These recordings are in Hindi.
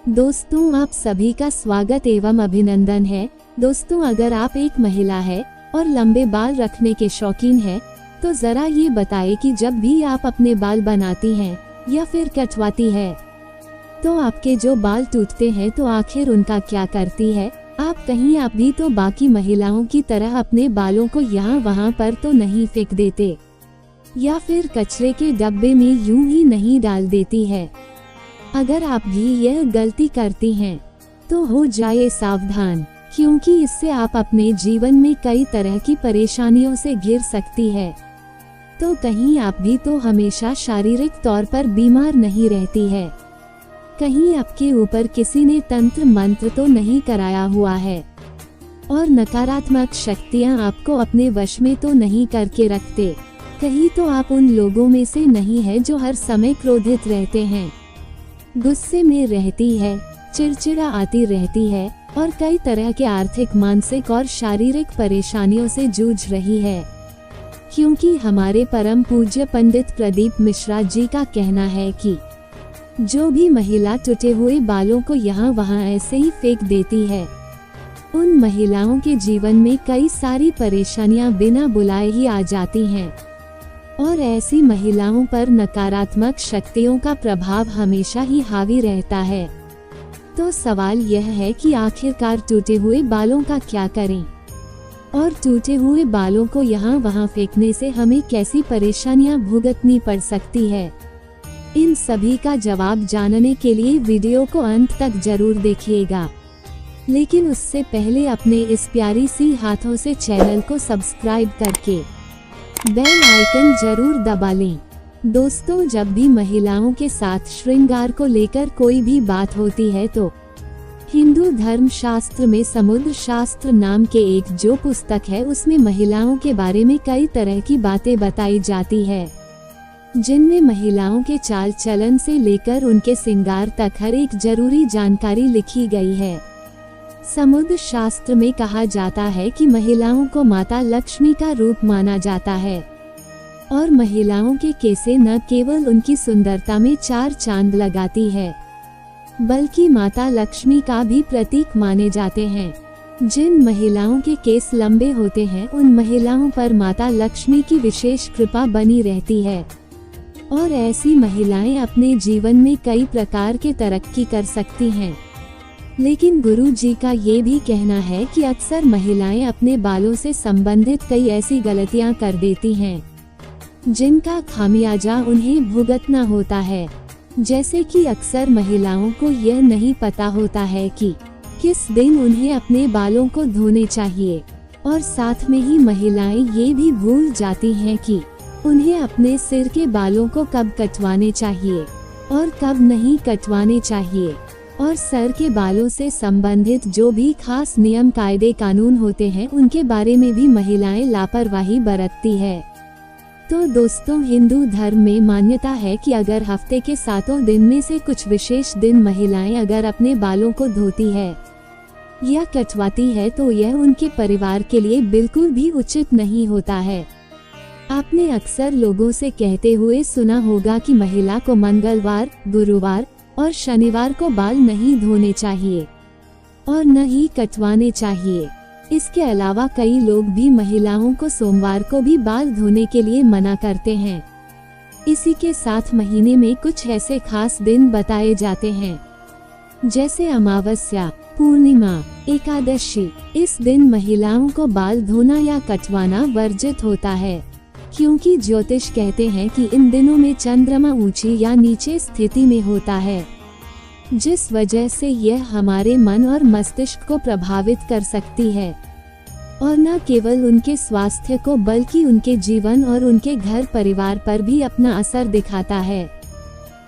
दोस्तों, आप सभी का स्वागत एवं अभिनंदन है। दोस्तों, अगर आप एक महिला है और लंबे बाल रखने के शौकीन है तो जरा ये बताइए कि जब भी आप अपने बाल बनाती हैं या फिर कटवाती है तो आपके जो बाल टूटते हैं तो आखिर उनका क्या करती है? आप भी तो बाकी महिलाओं की तरह अपने बालों को यहाँ वहाँ पर तो नहीं फेंक देते या फिर कचरे के डब्बे में यूं ही नहीं डाल देती है। अगर आप भी यह गलती करती हैं तो हो जाए सावधान, क्योंकि इससे आप अपने जीवन में कई तरह की परेशानियों से घिर सकती है। तो कहीं आप भी तो हमेशा शारीरिक तौर पर बीमार नहीं रहती है? कहीं आपके ऊपर किसी ने तंत्र मंत्र तो नहीं कराया हुआ है और नकारात्मक शक्तियां आपको अपने वश में तो नहीं करके रखते? कहीं तो आप उन लोगों में से नहीं है जो हर समय क्रोधित रहते हैं, गुस्से में रहती है, चिड़चिड़ा आती रहती है और कई तरह के आर्थिक, मानसिक और शारीरिक परेशानियों से जूझ रही है? क्योंकि हमारे परम पूज्य पंडित प्रदीप मिश्रा जी का कहना है कि जो भी महिला टूटे हुए बालों को यहाँ वहाँ ऐसे ही फेंक देती है, उन महिलाओं के जीवन में कई सारी परेशानियाँ बिना बुलाए ही आ जाती हैं और ऐसी महिलाओं पर नकारात्मक शक्तियों का प्रभाव हमेशा ही हावी रहता है। तो सवाल यह है कि आखिरकार टूटे हुए बालों का क्या करें और टूटे हुए बालों को यहाँ वहाँ फेंकने से हमें कैसी परेशानियाँ भुगतनी पड़ सकती है? इन सभी का जवाब जानने के लिए वीडियो को अंत तक जरूर देखिएगा, लेकिन उससे पहले अपने इस प्यारी सी हाथों से चैनल को सब्सक्राइब करके बेल आइकन जरूर दबा लें। दोस्तों, जब भी महिलाओं के साथ श्रृंगार को लेकर कोई भी बात होती है तो हिंदू धर्म शास्त्र में समुद्र शास्त्र नाम के एक जो पुस्तक है उसमें महिलाओं के बारे में कई तरह की बातें बताई जाती है, जिनमें महिलाओं के चाल चलन से लेकर उनके श्रृंगार तक हर एक जरूरी जानकारी लिखी गई है। समुद्र शास्त्र में कहा जाता है कि महिलाओं को माता लक्ष्मी का रूप माना जाता है और महिलाओं के केसें न केवल उनकी सुंदरता में चार चांद लगाती है बल्कि माता लक्ष्मी का भी प्रतीक माने जाते हैं। जिन महिलाओं के केस लंबे होते हैं उन महिलाओं पर माता लक्ष्मी की विशेष कृपा बनी रहती है और ऐसी महिलाएं अपने जीवन में कई प्रकार के तरक्की कर सकती हैं। लेकिन गुरु जी का ये भी कहना है कि अक्सर महिलाएं अपने बालों से संबंधित कई ऐसी गलतियां कर देती हैं जिनका खामियाजा उन्हें भुगतना होता है। जैसे कि अक्सर महिलाओं को यह नहीं पता होता है कि किस दिन उन्हें अपने बालों को धोने चाहिए और साथ में ही महिलाएं ये भी भूल जाती हैं कि उन्हें अपने सिर के बालों को कब कटवाने चाहिए और कब नहीं कटवाने चाहिए और सर के बालों से संबंधित जो भी खास नियम, कायदे, कानून होते हैं उनके बारे में भी महिलाएं लापरवाही बरतती है। तो दोस्तों, हिंदू धर्म में मान्यता है कि अगर हफ्ते के 7 दिन में से कुछ विशेष दिन महिलाएं अगर अपने बालों को धोती है या कटवाती है तो यह उनके परिवार के लिए बिल्कुल भी उचित नहीं होता है। आपने अक्सर लोगों से कहते हुए सुना होगा कि महिला को मंगलवार, गुरुवार और शनिवार को बाल नहीं धोने चाहिए और न ही कटवाने चाहिए। इसके अलावा कई लोग भी महिलाओं को सोमवार को भी बाल धोने के लिए मना करते हैं। इसी के साथ महीने में कुछ ऐसे खास दिन बताए जाते हैं जैसे अमावस्या, पूर्णिमा, एकादशी। इस दिन महिलाओं को बाल धोना या कटवाना वर्जित होता है, क्योंकि ज्योतिष कहते हैं कि इन दिनों में चंद्रमा ऊंची या नीचे स्थिति में होता है, जिस वजह से यह हमारे मन और मस्तिष्क को प्रभावित कर सकती है और न केवल उनके स्वास्थ्य को बल्कि उनके जीवन और उनके घर परिवार पर भी अपना असर दिखाता है।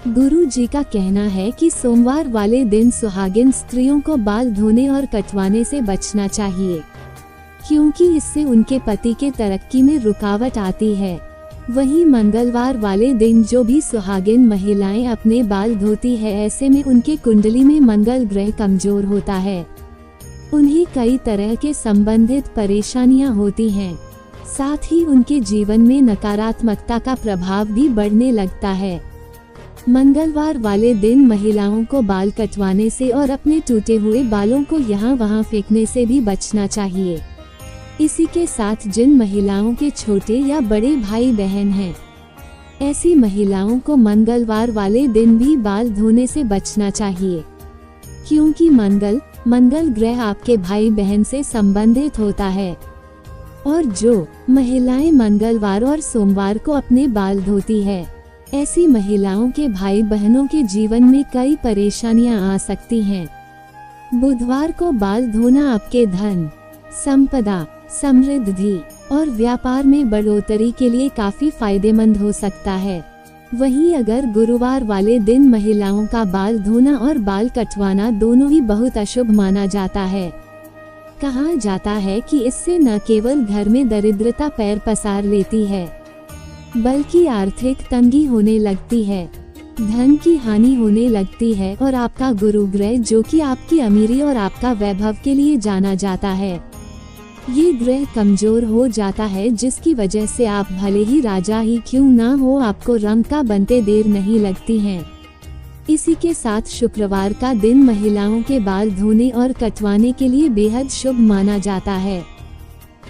गुरु जी का कहना है कि सोमवार वाले दिन सुहागिन स्त्रियों को बाल धोने और कटवाने से बचना चाहिए, क्योंकि इससे उनके पति के तरक्की में रुकावट आती है। वहीं मंगलवार वाले दिन जो भी सुहागिन महिलाएं अपने बाल धोती है, ऐसे में उनके कुंडली में मंगल ग्रह कमजोर होता है, उन्हें कई तरह के संबंधित परेशानियां होती हैं। साथ ही उनके जीवन में नकारात्मकता का प्रभाव भी बढ़ने लगता है। मंगलवार वाले दिन महिलाओं को बाल कटवाने से और अपने टूटे हुए बालों को यहाँ वहाँ फेंकने से भी बचना चाहिए। इसी के साथ जिन महिलाओं के छोटे या बड़े भाई बहन हैं, ऐसी महिलाओं को मंगलवार वाले दिन भी बाल धोने से बचना चाहिए, क्योंकि मंगल ग्रह आपके भाई बहन से संबंधित होता है। और जो महिलाएं मंगलवार और सोमवार को अपने बाल धोती है, ऐसी महिलाओं के भाई बहनों के जीवन में कई परेशानियां आ सकती हैं। बुधवार को बाल धोना आपके धन, संपदा, समृद्धि और व्यापार में बढ़ोतरी के लिए काफी फायदेमंद हो सकता है। वहीं अगर गुरुवार वाले दिन महिलाओं का बाल धोना और बाल कटवाना दोनों ही बहुत अशुभ माना जाता है। कहा जाता है कि इससे न केवल घर में दरिद्रता पैर पसार लेती है, बल्कि आर्थिक तंगी होने लगती है, धन की हानि होने लगती है और आपका गुरु ग्रह, जो कि आपकी अमीरी और आपका वैभव के लिए जाना जाता है, ये ग्रह कमजोर हो जाता है, जिसकी वजह से आप भले ही राजा ही क्यों ना हो, आपको रंग का बनते देर नहीं लगती है। इसी के साथ शुक्रवार का दिन महिलाओं के बाल धोने और कटवाने के लिए बेहद शुभ माना जाता है।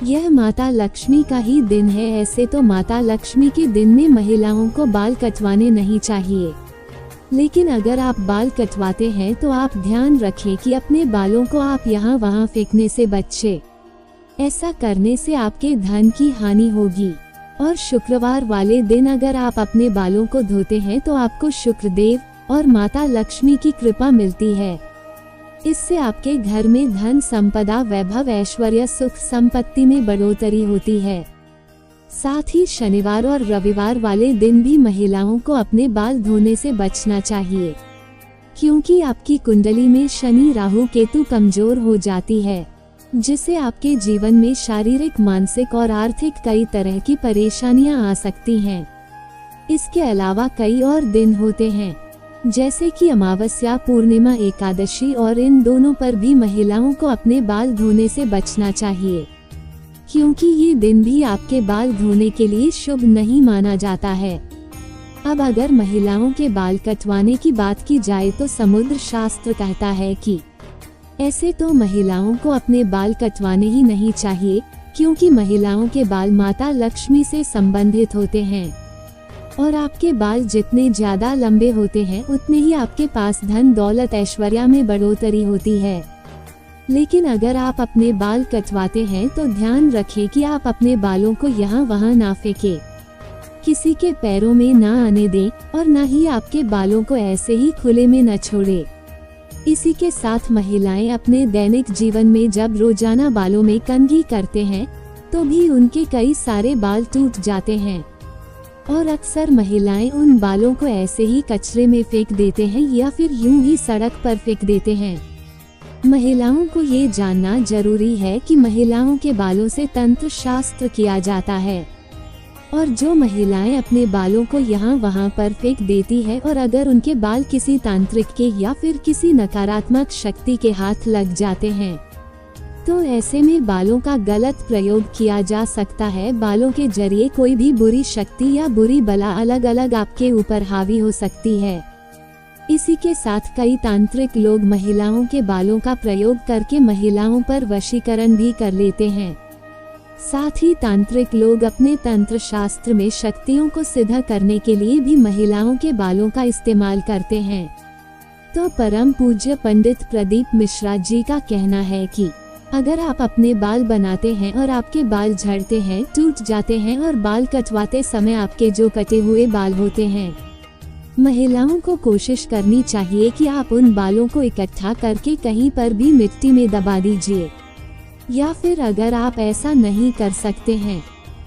यह माता लक्ष्मी का ही दिन है। ऐसे तो माता लक्ष्मी के दिन में महिलाओं को बाल कटवाने नहीं चाहिए, लेकिन अगर आप बाल कटवाते हैं तो आप ध्यान रखें कि अपने बालों को आप यहाँ वहाँ फेंकने से बचें। ऐसा करने से आपके धन की हानि होगी। और शुक्रवार वाले दिन अगर आप अपने बालों को धोते हैं तो आपको शुक्रदेव और माता लक्ष्मी की कृपा मिलती है। इससे आपके घर में धन, संपदा, वैभव, ऐश्वर्य, सुख, संपत्ति में बढ़ोतरी होती है। साथ ही शनिवार और रविवार वाले दिन भी महिलाओं को अपने बाल धोने से बचना चाहिए, क्योंकि आपकी कुंडली में शनि, राहु, केतु कमजोर हो जाती है, जिससे आपके जीवन में शारीरिक, मानसिक और आर्थिक कई तरह की परेशानियां आ सकती हैं। इसके अलावा कई और दिन होते हैं, जैसे कि अमावस्या, पूर्णिमा, एकादशी, और इन दोनों पर भी महिलाओं को अपने बाल धोने से बचना चाहिए, क्योंकि ये दिन भी आपके बाल धोने के लिए शुभ नहीं माना जाता है। अब अगर महिलाओं के बाल कटवाने की बात की जाए तो समुद्र शास्त्र कहता है कि ऐसे तो महिलाओं को अपने बाल कटवाने ही नहीं चाहिए, क्योंकि महिलाओं के बाल माता लक्ष्मी से संबंधित होते हैं, और आपके बाल जितने ज्यादा लंबे होते हैं उतने ही आपके पास धन, दौलत, ऐश्वर्य में बढ़ोतरी होती है। लेकिन अगर आप अपने बाल कटवाते हैं तो ध्यान रखें कि आप अपने बालों को यहाँ वहाँ ना फेंकें, किसी के पैरों में ना आने दें, और न ही आपके बालों को ऐसे ही खुले में न छोड़ें। इसी के साथ महिलाएं अपने दैनिक जीवन में जब रोजाना बालों में कंघी करते हैं तो भी उनके कई सारे बाल टूट जाते हैं, और अक्सर महिलाएं उन बालों को ऐसे ही कचरे में फेंक देते हैं या फिर यूं ही सड़क पर फेंक देते हैं। महिलाओं को ये जानना जरूरी है कि महिलाओं के बालों से तंत्र शास्त्र किया जाता है, और जो महिलाएं अपने बालों को यहाँ वहाँ पर फेंक देती है और अगर उनके बाल किसी तांत्रिक के या फिर किसी नकारात्मक शक्ति के हाथ लग जाते हैं तो ऐसे में बालों का गलत प्रयोग किया जा सकता है। बालों के जरिए कोई भी बुरी शक्ति या बुरी बला अलग अलग आपके ऊपर हावी हो सकती है। इसी के साथ कई तांत्रिक लोग महिलाओं के बालों का प्रयोग करके महिलाओं पर वशीकरण भी कर लेते हैं। साथ ही तांत्रिक लोग अपने तंत्र शास्त्र में शक्तियों को सिद्ध करने के लिए भी महिलाओं के बालों का इस्तेमाल करते हैं। तो परम पूज्य पंडित प्रदीप मिश्रा जी का कहना है कि अगर आप अपने बाल बनाते हैं और आपके बाल झड़ते हैं, टूट जाते हैं और बाल कटवाते समय आपके जो कटे हुए बाल होते हैं, महिलाओं को कोशिश करनी चाहिए कि आप उन बालों को इकट्ठा करके कहीं पर भी मिट्टी में दबा दीजिए, या फिर अगर आप ऐसा नहीं कर सकते हैं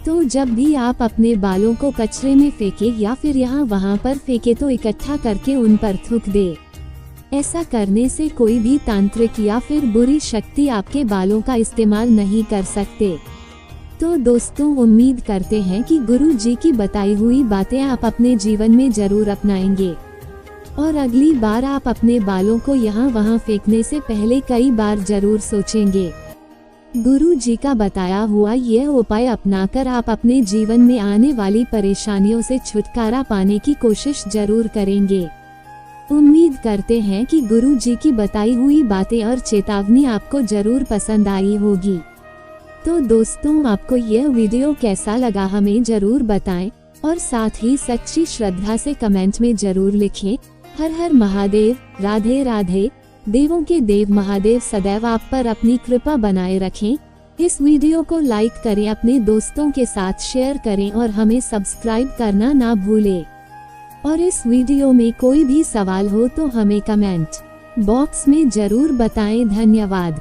तो जब भी आप अपने बालों को कचरे में फेंके या फिर यहाँ वहाँ पर फेंके तो इकट्ठा करके उन पर थूक दे। ऐसा करने से कोई भी तांत्रिक या फिर बुरी शक्ति आपके बालों का इस्तेमाल नहीं कर सकते। तो दोस्तों, उम्मीद करते हैं कि गुरु जी की बताई हुई बातें आप अपने जीवन में जरूर अपनाएंगे, और अगली बार आप अपने बालों को यहाँ वहाँ फेंकने से पहले कई बार जरूर सोचेंगे। गुरु जी का बताया हुआ यह उपाय अपनाकर आप अपने जीवन में आने वाली परेशानियों से छुटकारा पाने की कोशिश जरूर करेंगे। उम्मीद करते हैं कि गुरु जी की बताई हुई बातें और चेतावनी आपको जरूर पसंद आई होगी। तो दोस्तों, आपको यह वीडियो कैसा लगा हमें जरूर बताएं और साथ ही सच्ची श्रद्धा से कमेंट में जरूर लिखें। हर हर महादेव, राधे राधे। देवों के देव महादेव सदैव आप पर अपनी कृपा बनाए रखें। इस वीडियो को लाइक करें, अपने दोस्तों के साथ शेयर करें और हमें सब्सक्राइब करना ना भूलें। और इस वीडियो में कोई भी सवाल हो तो हमें कमेंट बॉक्स में जरूर बताएं। धन्यवाद।